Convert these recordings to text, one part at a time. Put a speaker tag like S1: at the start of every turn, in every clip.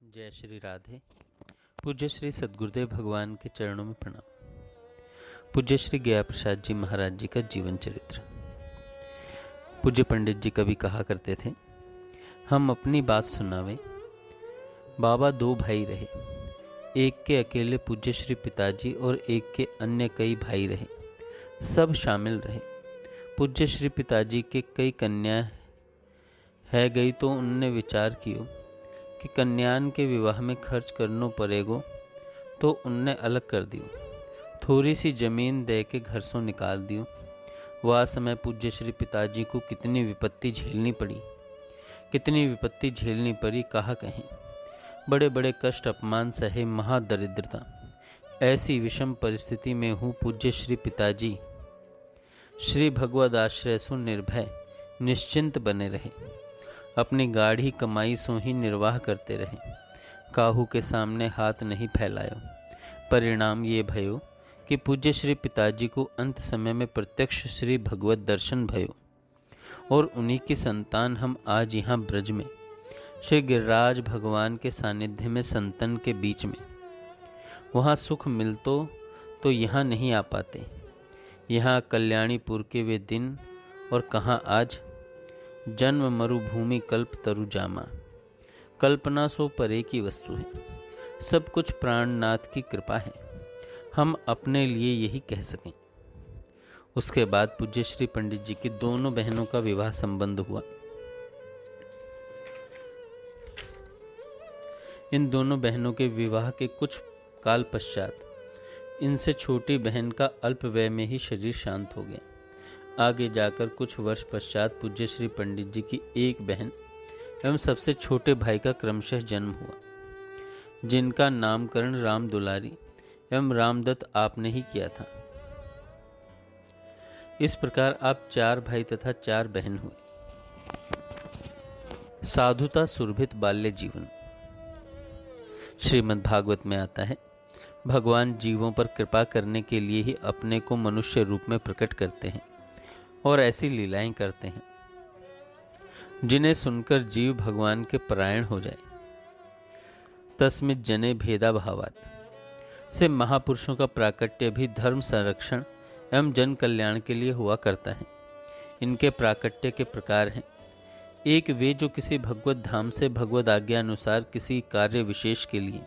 S1: जय श्री राधे। पूज्य श्री सद्गुरुदेव भगवान के चरणों में प्रणाम। पूज्य श्री गया प्रसाद जी महाराज जी का जीवन चरित्र। पूज्य पंडित जी कभी कहा करते थे, हम अपनी बात सुनावें। बाबा दो भाई रहे, एक के अकेले पूज्य श्री पिताजी और एक के अन्य कई भाई रहे। सब शामिल रहे। पूज्य श्री पिताजी के कई कन्या है गई तो उनने विचार कियो कि कन्यान के विवाह में खर्च करनो पड़ेगो, तो उनने अलग कर दियो। थोड़ी सी जमीन दे के घर से निकाल दियो। वह समय पूज्य श्री पिताजी को कितनी विपत्ति झेलनी पड़ी कहा कहें। बड़े बड़े कष्ट अपमान सहे, महादरिद्रता। ऐसी विषम परिस्थिति में हूँ पूज्य श्री पिताजी श्री भगवद आश्रय सु निर्भय निश्चिंत बने रहे। अपनी गाढ़ी कमाई सो ही निर्वाह करते रहे। काहू के सामने हाथ नहीं फैलायो। परिणाम ये भयो कि पूज्य श्री पिताजी को अंत समय में प्रत्यक्ष श्री भगवत दर्शन भयो और उन्हीं की संतान हम आज यहाँ ब्रज में श्री गिरिराज भगवान के सानिध्य में संतन के बीच में। वहाँ सुख मिलतो तो यहाँ नहीं आ पाते। यहाँ कल्याणीपुर के वे दिन और कहाँ आज। जन्म मरुभूमि कल्प तरु जामा। कल्पना सो परे की वस्तु है। सब कुछ प्राणनाथ की कृपा है, हम अपने लिए यही कह सकें। उसके बाद पूज्य श्री पंडित जी की दोनों बहनों का विवाह संबंध हुआ। इन दोनों बहनों के विवाह के कुछ काल पश्चात इनसे छोटी बहन का अल्प व्यय में ही शरीर शांत हो गया। आगे जाकर कुछ वर्ष पश्चात पूज्य श्री पंडित जी की एक बहन एवं सबसे छोटे भाई का क्रमशः जन्म हुआ, जिनका नामकरण राम दुलारी एवं रामदत्त आपने ही किया था। इस प्रकार आप 4 भाई तथा 4 बहन हुए। साधुता सुरभित बाल्य जीवन। श्रीमद् भागवत में आता है, भगवान जीवों पर कृपा करने के लिए ही अपने को मनुष्य रूप में प्रकट करते हैं और ऐसी लीलाएं करते हैं जिन्हें सुनकर जीव भगवान के परायण हो जाए। तस्मित् जने भेदा भावात से महापुरुषों का प्राकट्य भी धर्म संरक्षण एवं जन कल्याण के लिए हुआ करता है। इनके प्राकट्य के प्रकार हैं। एक वे जो किसी भगवत धाम से भगवत आज्ञा अनुसार किसी कार्य विशेष के लिए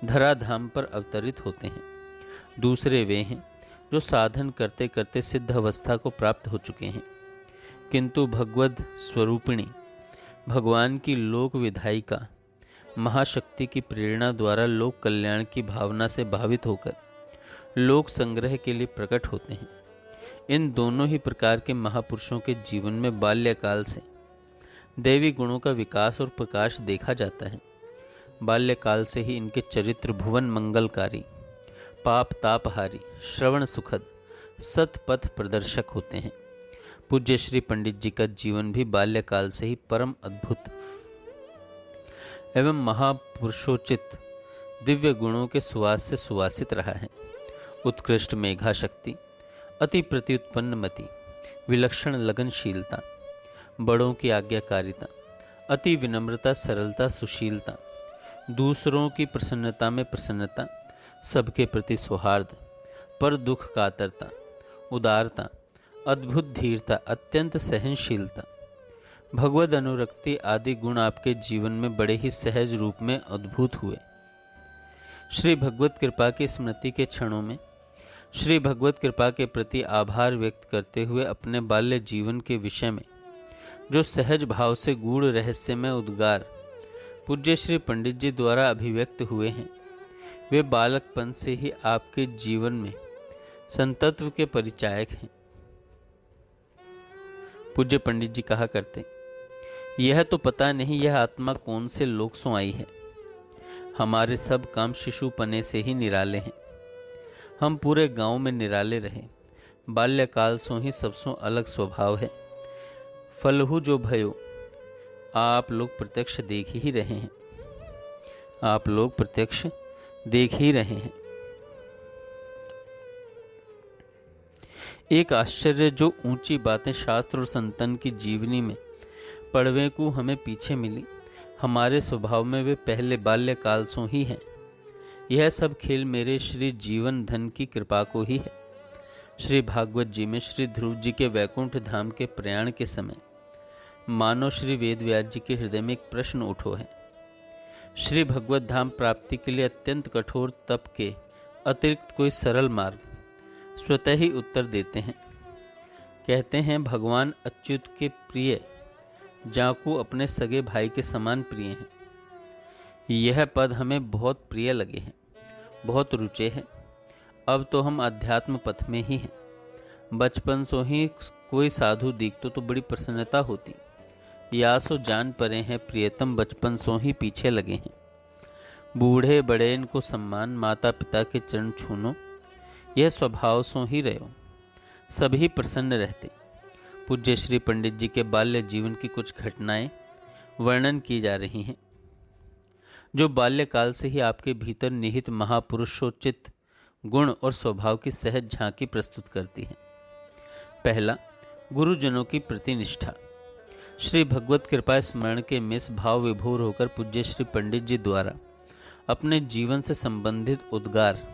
S1: धराधाम पर अवतरित होते हैं। दूसरे वे हैं जो साधन करते करते सिद्ध अवस्था को प्राप्त हो चुके हैं, किंतु भगवद स्वरूपिणी भगवान की लोक विधायिका महाशक्ति की प्रेरणा द्वारा लोक कल्याण की भावना से भावित होकर लोक संग्रह के लिए प्रकट होते हैं। इन दोनों ही प्रकार के महापुरुषों के जीवन में बाल्यकाल से दैवी गुणों का विकास और प्रकाश देखा जाता है। बाल्यकाल से ही इनके चरित्र भुवन मंगलकारी, पाप तापहारी, श्रवण सुखद, सतपथ प्रदर्शक होते हैं। पूज्य श्री पंडित जी का जीवन भी बाल्यकाल से ही परम अद्भुत एवं महापुरुषोचित दिव्य गुणों के सुवास से सुवासित रहा है। उत्कृष्ट मेघा शक्ति, अति प्रत्युत्पन्न मति, विलक्षण लगनशीलता, बड़ों की आज्ञाकारिता, अति विनम्रता, सरलता, सुशीलता, दूसरों की प्रसन्नता में प्रसन्नता, सबके प्रति सौहार्द, पर दुख कातरता, उदारता, अद्भुत धीरता, अत्यंत सहनशीलता, भगवद अनुरक्ति आदि गुण आपके जीवन में बड़े ही सहज रूप में अद्भुत हुए। श्री भगवत कृपा की स्मृति के क्षणों में श्री भगवत कृपा के प्रति आभार व्यक्त करते हुए अपने बाल्य जीवन के विषय में जो सहज भाव से गूढ़ रहस्यमय उद्गार पूज्य श्री पंडित जी द्वारा अभिव्यक्त हुए हैं, वे बालकपन से ही आपके जीवन में संतत्व के परिचायक हैं। पूज्य पंडित जी कहा करते, यह तो पता नहीं यह आत्मा कौन से लोक सो आई है। हमारे सब काम शिशुपने से ही निराले हैं। हम पूरे गांव में निराले रहे। बाल्यकाल सो ही सबसों अलग स्वभाव है। फलहु जो भयो आप लोग प्रत्यक्ष देख ही रहे हैं। एक आश्चर्य जो ऊंची बातें शास्त्र और संतन की जीवनी में पढ़वे को हमें पीछे मिली, हमारे स्वभाव में वे पहले बाल्यकाल से ही हैं। यह सब खेल मेरे श्री जीवन धन की कृपा को ही है। श्री भागवत जी में श्री ध्रुव जी के वैकुंठ धाम के प्रयाण के समय मानो श्री वेदव्यास जी के हृदय में एक प्रश्न उठो है। श्री भगवत धाम प्राप्ति के लिए अत्यंत कठोर तप के अतिरिक्त कोई सरल मार्ग स्वतः ही उत्तर देते हैं। कहते हैं भगवान अच्युत के प्रिय जाकू अपने सगे भाई के समान प्रिय हैं। यह पद हमें बहुत प्रिय लगे हैं, बहुत रुचे हैं। अब तो हम अध्यात्म पथ में ही हैं। बचपन से ही कोई साधु दिखतो तो बड़ी प्रसन्नता होती। या सो जान परे हैं प्रियतम बचपन से ही पीछे लगे हैं। बूढ़े बड़े इनको सम्मान, माता पिता के चरण छूनो, यह स्वभाव से ही रहो, सभी प्रसन्न रहते। पूज्य श्री पंडित जी के बाल्य जीवन की कुछ घटनाएं वर्णन की जा रही हैं, जो बाल्यकाल से ही आपके भीतर निहित महापुरुषोचित गुण और स्वभाव की सहज झांकी प्रस्तुत करती हैं। पहला, गुरुजनों की प्रतिनिष्ठा। श्री भगवत कृपा स्मरण के मिस भाव विभोर होकर पूज्य श्री पंडित जी द्वारा अपने जीवन से संबंधित उद्गार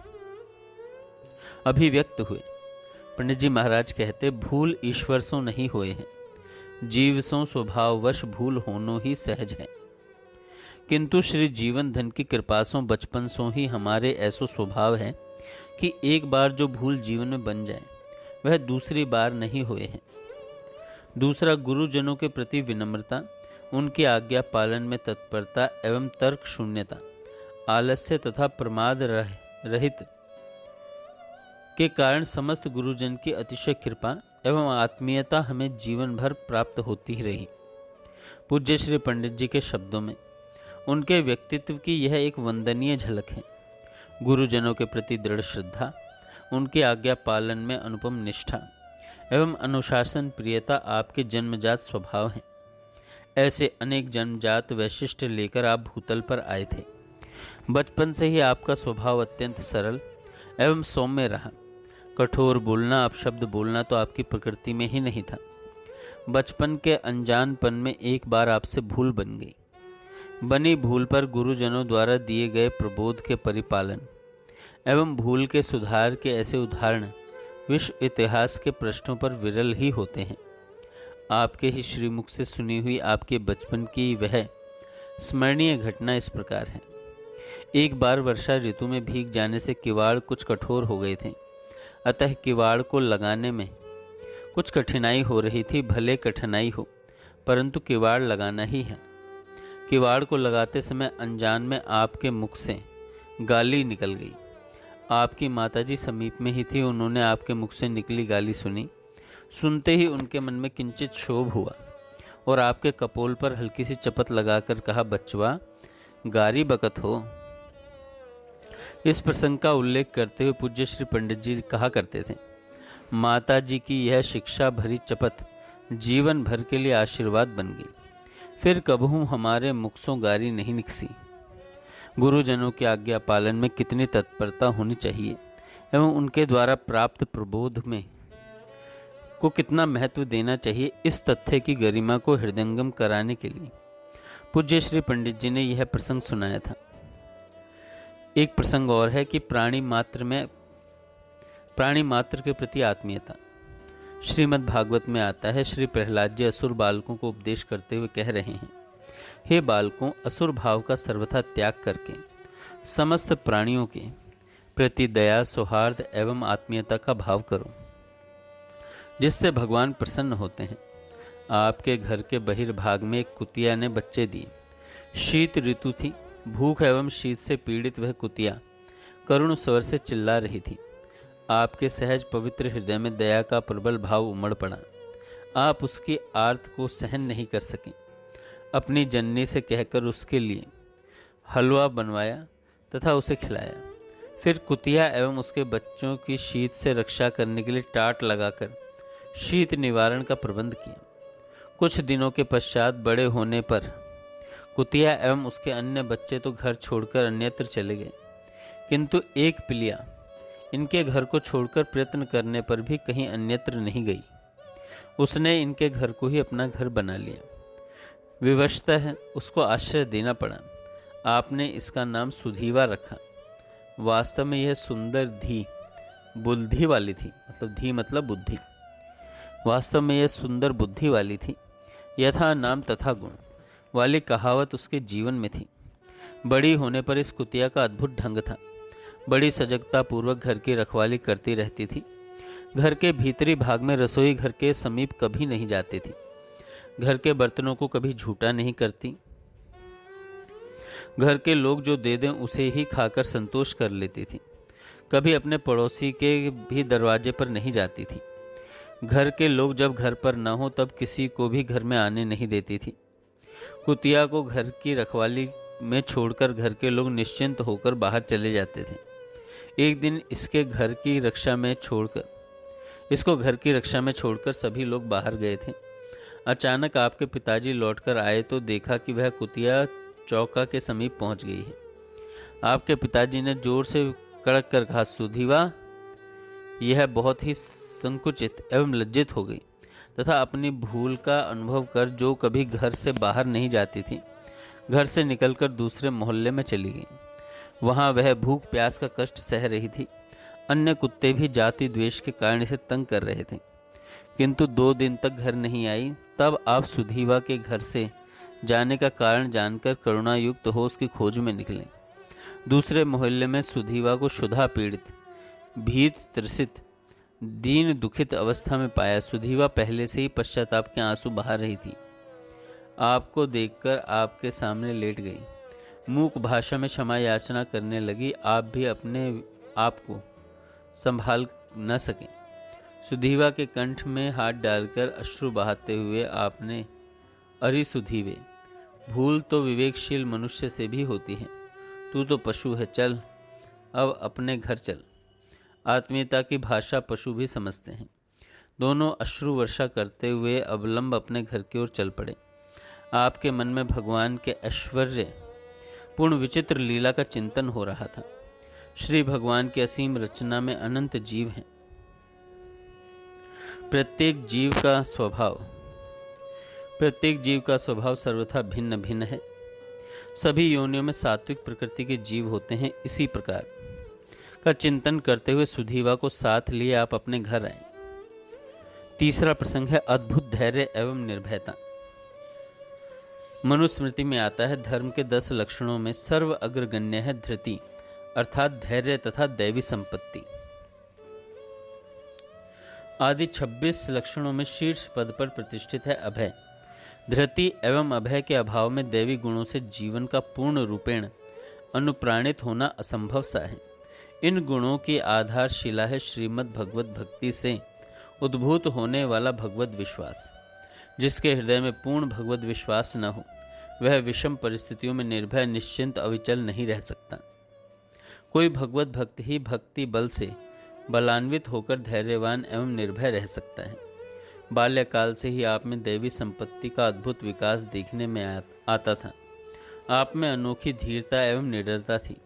S1: अभिव्यक्त हुए। पंडित जी महाराज कहते, भूल ईश्वर सो नहीं होए हैं, जीव सो स्वभाववश भूल होनो ही सहज है। किंतु श्री जीवन धन की कृपा सो बचपन सो ही हमारे ऐसो स्वभाव है कि एक बार जो भूल जीवन में बन जाए वह दूसरी बार नहीं होए हैं। दूसरा, गुरुजनों के प्रति विनम्रता, उनकी आज्ञा पालन में तत्परता एवं तर्क शून्यता, आलस्य तथा प्रमाद रहित के कारण समस्त गुरुजन की अतिशय कृपा एवं आत्मीयता हमें जीवन भर प्राप्त होती ही रही। पूज्य श्री पंडित जी के शब्दों में उनके व्यक्तित्व की यह एक वंदनीय झलक है। गुरुजनों के प्रति दृढ़ श्रद्धा, उनकी आज्ञा पालन में अनुपम निष्ठा एवं अनुशासन प्रियता आपके जन्मजात स्वभाव हैं। ऐसे अनेक जन्मजात वैशिष्ट्य लेकर आप भूतल पर आए थे। बचपन से ही आपका स्वभाव अत्यंत सरल एवं सौम्य रहा। कठोर बोलना, अपशब्द बोलना तो आपकी प्रकृति में ही नहीं था। बचपन के अनजानपन में एक बार आपसे भूल बन गई। बनी भूल पर गुरुजनों द्वारा दिए गए प्रबोध के परिपालन एवं भूल के सुधार के ऐसे उदाहरण विश्व इतिहास के पृष्ठों पर विरल ही होते हैं। आपके ही श्रीमुख से सुनी हुई आपके बचपन की वह स्मरणीय घटना इस प्रकार है। एक बार वर्षा ऋतु में भीग जाने से किवाड़ कुछ कठोर हो गए थे, अतः किवाड़ को लगाने में कुछ कठिनाई हो रही थी। भले कठिनाई हो, परंतु किवाड़ लगाना ही है। किवाड़ को लगाते समय अनजान में आपके मुख से गाली निकल गई। आपकी माताजी समीप में ही थी। उन्होंने आपके मुख से निकली गाली सुनी। सुनते ही उनके मन में किंचित क्षोभ हुआ और आपके कपोल पर हल्की सी चपत लगाकर कहा, बचवा गारी बकत हो। इस प्रसंग का उल्लेख करते हुए पूज्य श्री पंडित जी कहा करते थे, माता जी की यह शिक्षा भरी चपत जीवन भर के लिए आशीर्वाद बन गई। फिर कबहू हमारे मुख से गारी नहीं निकसी। गुरुजनों की आज्ञा पालन में कितनी तत्परता होनी चाहिए एवं उनके द्वारा प्राप्त प्रबोध में को कितना महत्व देना चाहिए, इस तथ्य की गरिमा को हृदयंगम कराने के लिए पूज्य श्री पंडित जी ने यह प्रसंग सुनाया था। एक प्रसंग और है कि प्राणी मात्र के प्रति आत्मीयता। श्रीमद् भागवत में आता है, श्री प्रहलाद जी असुर बालकों को उपदेश करते हुए कह रहे हैं, हे बालकों, असुर भाव का सर्वथा त्याग करके समस्त प्राणियों के प्रति दया, सौहार्द एवं आत्मीयता का भाव करो, जिससे भगवान प्रसन्न होते हैं। आपके घर के बहिर्भाग में एक कुतिया ने बच्चे दिए। शीत ऋतु थी। भूख एवं शीत से पीड़ित वह कुतिया करुण स्वर से चिल्ला रही थी। आपके सहज पवित्र हृदय में दया का प्रबल भाव उमड़ पड़ा। आप उसकी आर्त को सहन नहीं कर सके। अपनी जननी से कहकर उसके लिए हलवा बनवाया तथा उसे खिलाया। फिर कुतिया एवं उसके बच्चों की शीत से रक्षा करने के लिए टाट लगाकर शीत निवारण का प्रबंध किया। कुछ दिनों के पश्चात बड़े होने पर कुतिया एवं उसके अन्य बच्चे तो घर छोड़कर अन्यत्र चले गए, किंतु एक पिलिया इनके घर को छोड़कर प्रयत्न करने पर भी कहीं अन्यत्र नहीं गई। उसने इनके घर को ही अपना घर बना लिया। विवशतः उसको आश्रय देना पड़ा। आपने इसका नाम सुधीवा रखा। वास्तव में यह सुंदर धी बुद्धि वाली थी, मतलब धी मतलब बुद्धि। वास्तव में यह सुंदर बुद्धि वाली थी। यथा नाम तथा गुण वाली कहावत उसके जीवन में थी। बड़ी होने पर इस कुतिया का अद्भुत ढंग था। बड़ी सजगता पूर्वक घर की रखवाली करती रहती थी। घर के भीतरी भाग में रसोई घर के समीप कभी नहीं जाती थी। घर के बर्तनों को कभी झूठा नहीं करती। घर के लोग जो दे दें उसे ही खाकर संतोष कर लेती थी। कभी अपने पड़ोसी के भी दरवाजे पर नहीं जाती थी। घर के लोग जब घर पर न हो तब किसी को भी घर में आने नहीं देती थी। कुतिया को घर की रखवाली में छोड़कर घर के लोग निश्चिंत होकर बाहर चले जाते थे। एक दिन इसको घर की रक्षा में छोड़कर सभी लोग बाहर गए थे। अचानक आपके पिताजी लौटकर आए तो देखा कि वह कुतिया चौका के समीप पहुंच गई है। आपके पिताजी ने जोर से कड़क कर कहा, सुधीवा। यह बहुत ही संकुचित एवं लज्जित हो गई तथा अपनी भूल का अनुभव कर, जो कभी घर से बाहर नहीं जाती थी, घर से निकलकर दूसरे मोहल्ले में चली गई। वहां वह भूख प्यास का कष्ट सह रही थी। अन्य कुत्ते भी जाति द्वेष के कारण इसे तंग कर रहे थे, किंतु 2 दिन तक घर नहीं आई। तब आप सुधीवा के घर से जाने का कारण जानकर करुणायुक्त हो उसकी खोज में निकले। दूसरे मोहल्ले में सुधीवा को क्षुधा पीड़ित, भीत त्रसित, दीन दुखित अवस्था में पाया। सुधीवा पहले से ही पश्चाताप के आंसू बहा रही थी। आपको देखकर आपके सामने लेट गई। मूक भाषा में क्षमा याचना करने लगी। आप भी अपने आप को संभाल न सके। सुधीवा के कंठ में हाथ डालकर अश्रु बहाते हुए आपने, अरे सुधीवे, भूल तो विवेकशील मनुष्य से भी होती है। तू तो पशु है, चल अब अपने घर चल। आत्मीयता की भाषा पशु भी समझते हैं। दोनों अश्रु वर्षा करते हुए अवलंब अपने घर की ओर चल पड़े। आपके मन में भगवान के ऐश्वर्य पूर्ण विचित्र लीला का चिंतन हो रहा था। श्री भगवान की असीम रचना में अनंत जीव हैं। प्रत्येक जीव का स्वभाव सर्वथा भिन्न भिन्न है। सभी योनियों में सात्विक प्रकृति के जीव होते हैं। इसी प्रकार का चिंतन करते हुए सुधीवा को साथ लिए आप अपने घर आए। तीसरा प्रसंग है अद्भुत धैर्य एवं निर्भयता। मनुस्मृति में आता है, धर्म के 10 लक्षणों में सर्व अग्रगण्य है धृति, अर्थात धैर्य तथा दैवी संपत्ति। आदि 26 लक्षणों में शीर्ष पद पर प्रतिष्ठित है अभय। धृति एवं अभय के अभाव में दैवी गुणों से जीवन का पूर्ण रूपेण अनुप्राणित होना असंभव सा है। इन गुणों की आधारशिला है श्रीमद् भगवत भक्ति से उद्भूत होने वाला भगवत विश्वास। जिसके हृदय में पूर्ण भगवत विश्वास न हो, वह विषम परिस्थितियों में निर्भय, निश्चिंत, अविचल नहीं रह सकता। कोई भगवत भक्त ही भक्ति बल से बलान्वित होकर धैर्यवान एवं निर्भय रह सकता है। बाल्यकाल से ही आप में दैवी संपत्ति का अद्भुत विकास देखने में आता था। आप में अनोखी धीरता एवं निडरता थी।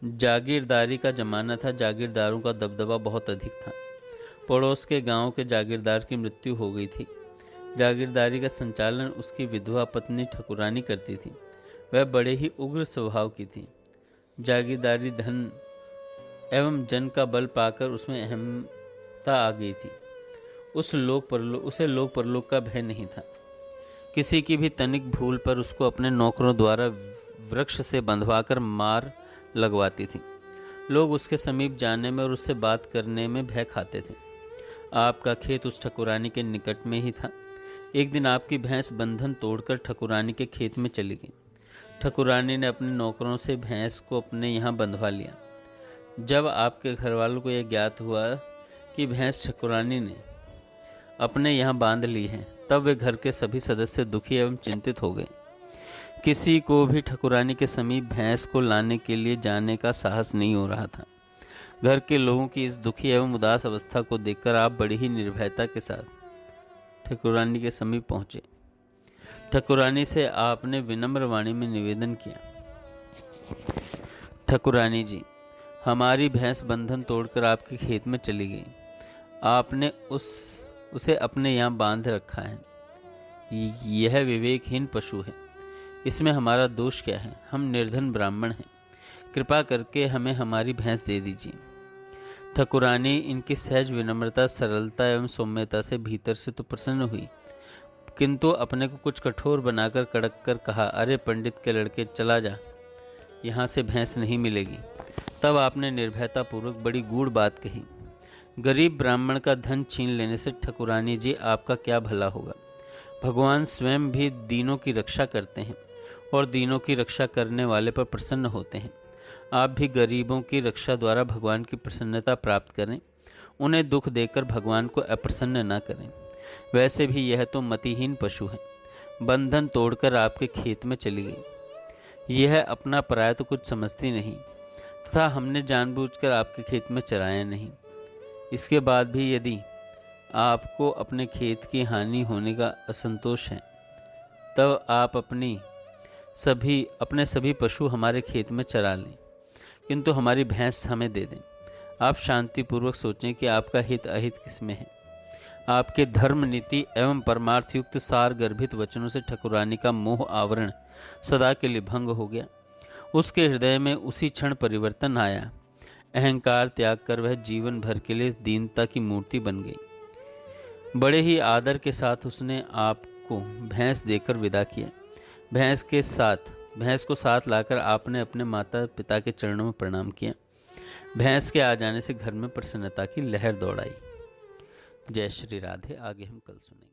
S1: जागीरदारी का जमाना था। जागीरदारों का दबदबा बहुत अधिक था। पड़ोस के गांव के जागीरदार की मृत्यु हो गई थी। जागीरदारी का संचालन उसकी विधवा पत्नी ठकुरानी करती थी। वह बड़े ही उग्र स्वभाव की थी। जागीरदारी धन एवं जन का बल पाकर उसमें अहमता आ गई थी। उसे लोक परलोक का भय नहीं था। किसी की भी तनिक भूल पर उसको अपने नौकरों द्वारा वृक्ष से बंधवाकर मार लगवाती थी। लोग उसके समीप जाने में और उससे बात करने में भय खाते थे। आपका खेत उस ठकुरानी के निकट में ही था। एक दिन आपकी भैंस बंधन तोड़कर ठकुरानी के खेत में चली गई। ठकुरानी ने अपने नौकरों से भैंस को अपने यहाँ बंधवा लिया। जब आपके घर वालों को यह ज्ञात हुआ कि भैंस ठकुरानी ने अपने यहाँ बांध ली है, तब वे घर के सभी सदस्य दुखी एवं चिंतित हो गए। किसी को भी ठकुरानी के समीप भैंस को लाने के लिए जाने का साहस नहीं हो रहा था। घर के लोगों की इस दुखी एवं उदास अवस्था को देखकर आप बड़ी ही निर्भयता के साथ ठकुरानी के समीप पहुंचे। ठकुरानी से आपने विनम्र वाणी में निवेदन किया, ठकुरानी जी, हमारी भैंस बंधन तोड़कर आपके खेत में चली गई। आपने उसे अपने यहाँ बांध रखा है। यह विवेकहीन पशु है, इसमें हमारा दोष क्या है? हम निर्धन ब्राह्मण हैं, कृपा करके हमें हमारी भैंस दे दीजिए। ठाकुरानी इनकी सहज विनम्रता, सरलता एवं सौम्यता से भीतर से तो प्रसन्न हुई, किंतु अपने को कुछ कठोर बनाकर कड़क कर कहा, अरे पंडित के लड़के, चला जा, यहाँ से भैंस नहीं मिलेगी। तब आपने निर्भयता पूर्वक बड़ी गूढ़ बात कही, गरीब ब्राह्मण का धन छीन लेने से ठाकुरानी जी आपका क्या भला होगा? भगवान स्वयं भी दीनों की रक्षा करते हैं और दीनों की रक्षा करने वाले पर प्रसन्न होते हैं। आप भी गरीबों की रक्षा द्वारा भगवान की प्रसन्नता प्राप्त करें, उन्हें दुख देकर भगवान को अप्रसन्न न करें। वैसे भी यह तो मतिहीन पशु है, बंधन तोड़कर आपके खेत में चली गई। यह अपना पराया तो कुछ समझती नहीं, तथा हमने जानबूझकर आपके खेत में चराया नहीं। इसके बाद भी यदि आपको अपने खेत की हानि होने का असंतोष है, तब आप अपने सभी पशु हमारे खेत में चरा लें, किंतु हमारी भैंस हमें दे दें। आप शांतिपूर्वक सोचें कि आपका हित अहित किसमें है। आपके धर्म, नीति एवं परमार्थ युक्त सार गर्भित वचनों से ठाकुरानी का मोह आवरण सदा के लिए भंग हो गया। उसके हृदय में उसी क्षण परिवर्तन आया। अहंकार त्याग कर वह जीवन भर के लिए दीनता की मूर्ति बन गई। बड़े ही आदर के साथ उसने आपको भैंस देकर विदा किया। भैंस को साथ लाकर आपने अपने माता पिता के चरणों में प्रणाम किया। भैंस के आ जाने से घर में प्रसन्नता की लहर दौड़ाई। जय श्री राधे। आगे हम कल सुनेंगे।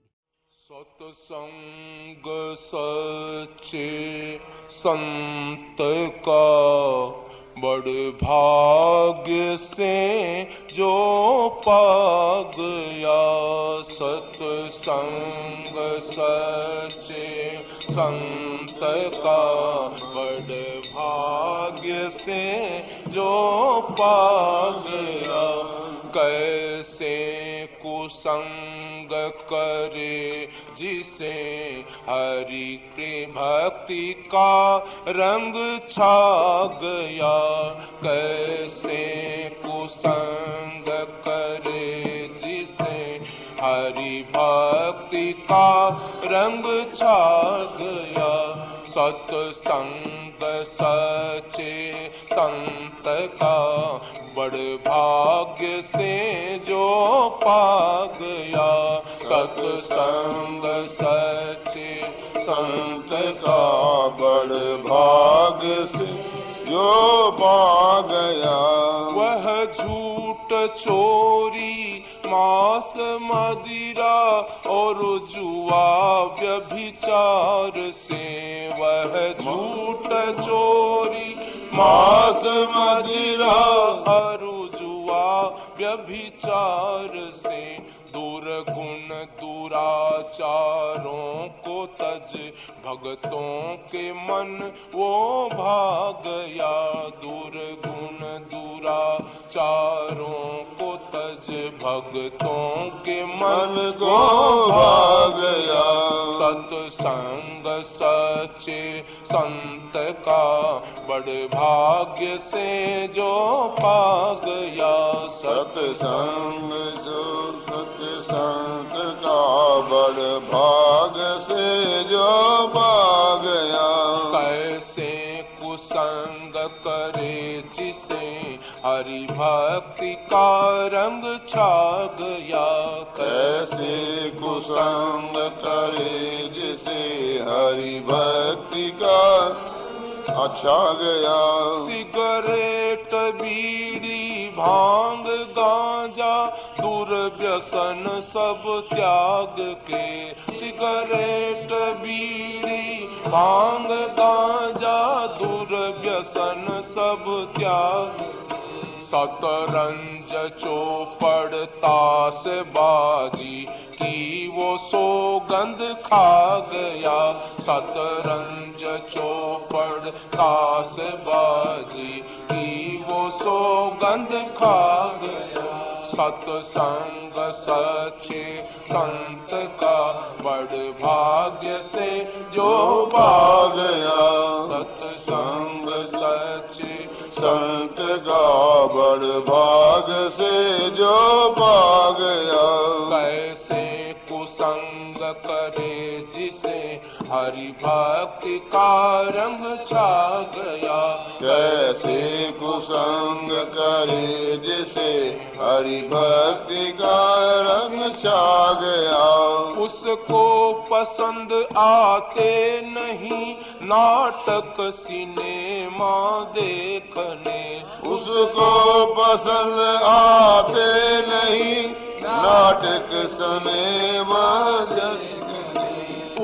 S2: सत्संग सच्चे संत का बड़ भाग्य से जो पा गया। सत्संग सच्चे संत का बड़ भाग्य से जो पा गया। कैसे कुसंग करे जिसे हरि के भक्ति का रंग छा गया। कैसे कुसंग करे जिसे हरि भक्ति का रंग छा गया। सत्संग सच्चे संत का बड़ भाग्य से जो पा गया। सत्संग सच्चे संत का बड़ भाग्य से जो पा गया। वह झूठ चोरी मांस मदिरा और जुआ व्यभिचार से। वह झूठ चोरी मांस मदिरा और जुआ व्यभिचार से दुर्गुण दुराचारों को तज भक्तों के मन वो भाग गया। दुर्गुण दुराचारों को तज भक्तों के मन को भाग गया। सत्संग सच्चे संत का बड़ भाग्य से जो पा गया। सत्संग सच्चे संत का बड़ भाग्य से जो पा गया। कैसे कुसंग करे जिसे हरि भक्ति का रंग छा गया। कैसे कुसंग करे जिसे हरि भक्ति का अच्छा गया। सिगरेट बीड़ी भांग गांजा दुर्व्यसन सब त्याग के। सिगरेट बीड़ी भांग गांजा दुर्व्यसन सब त्याग। शतरंज चौपड़ ताश बाजी की वो सौगंध खा गया। शतरंज चौपड़ ताश बाजी की वो सौगंध खा गया। सत्संग सच्चे संत का बड़ भाग्य से जो पा गया। सत्संग सच्चे संत का बड़ भाग्य से जो पा गया। कैसे कुसंग कर करे जिसे हरि भक्ति का रंग छा गया।
S3: कैसे कुसंग करे जिसे हरि भक्ति का रंग छा गया।
S2: उसको पसंद आते नहीं नाटक सिनेमा देखने।
S3: उसको पसंद आते नहीं नाटक सिनेमा देखने।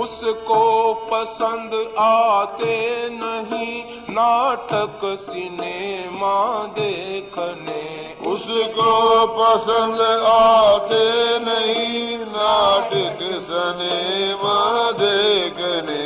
S2: उसको पसंद आते नहीं नाटक सिनेमा देखने।
S3: उसको पसंद आते नहीं नाटक सिनेमा देखने।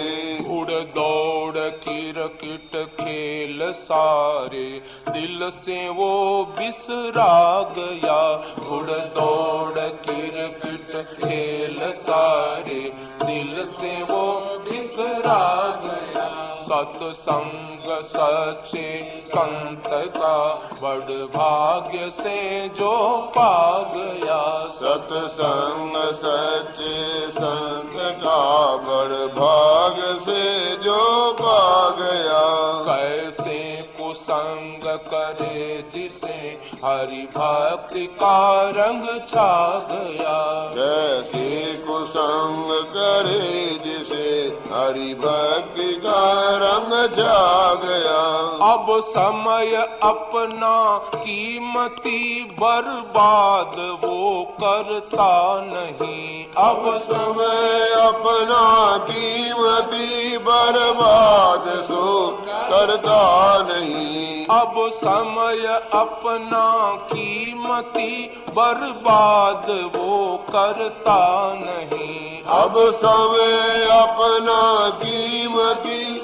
S2: उड़ दौड़ किरकिट खेल सारे दिल से वो बिसरा गया। उड़ दौड़ किरकिट खेल सारे दिल से वो बिसरा गया। सत्संग सच्चे संत का बड़ भाग्य से जो पा गया।
S3: सत्संग सच्चे संत का बड़ भाग से जो पा गया।
S2: कैसे कुसंग करे जिसे हरि भक्ति का रंग छा गया।
S3: कैसे कुसंग करे जिसे हरि भक्ति का रंग छा गया।
S2: अब समय अपना कीमती बर्बाद वो करता नहीं।
S3: अब समय अपना कीमती बर्बाद सो करता नहीं।
S2: अब समय अपना कीमती बर्बाद वो करता नहीं।
S3: अब समय अपना कीमती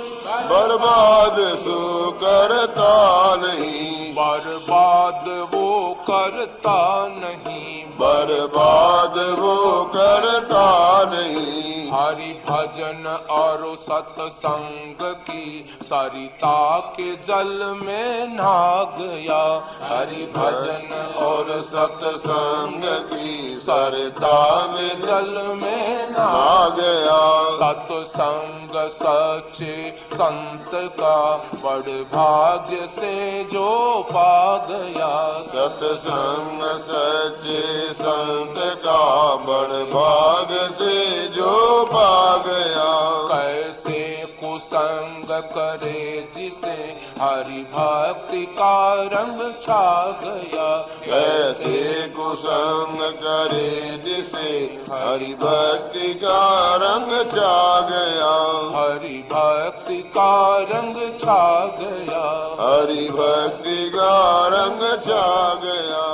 S3: बर्बाद सो करता नहीं।
S2: बर्बाद वो करता नहीं।
S3: बर्बाद वो करता नहीं।
S2: हरि भजन और सत्संग की सरिता के जल में नहा गया। हरि भजन और
S3: सत्संग की
S2: सरिता में जल में नहा
S3: आ गया।
S2: सत्संग सच्चे संत का बड़ भाग्य से जो पा गया।
S3: सत्संग सच्चे संत का बड़ भाग से जो पा गया।
S2: कैसे कुसंग करे जिसे हरि भक्ति का रंग छा गया।
S3: कैसे कुसंग करे जिसे हरि भक्ति का रंग छा गया।
S2: हरि भक्ति का रंग छा गया।
S3: हरि भक्ति का रंग छा गया।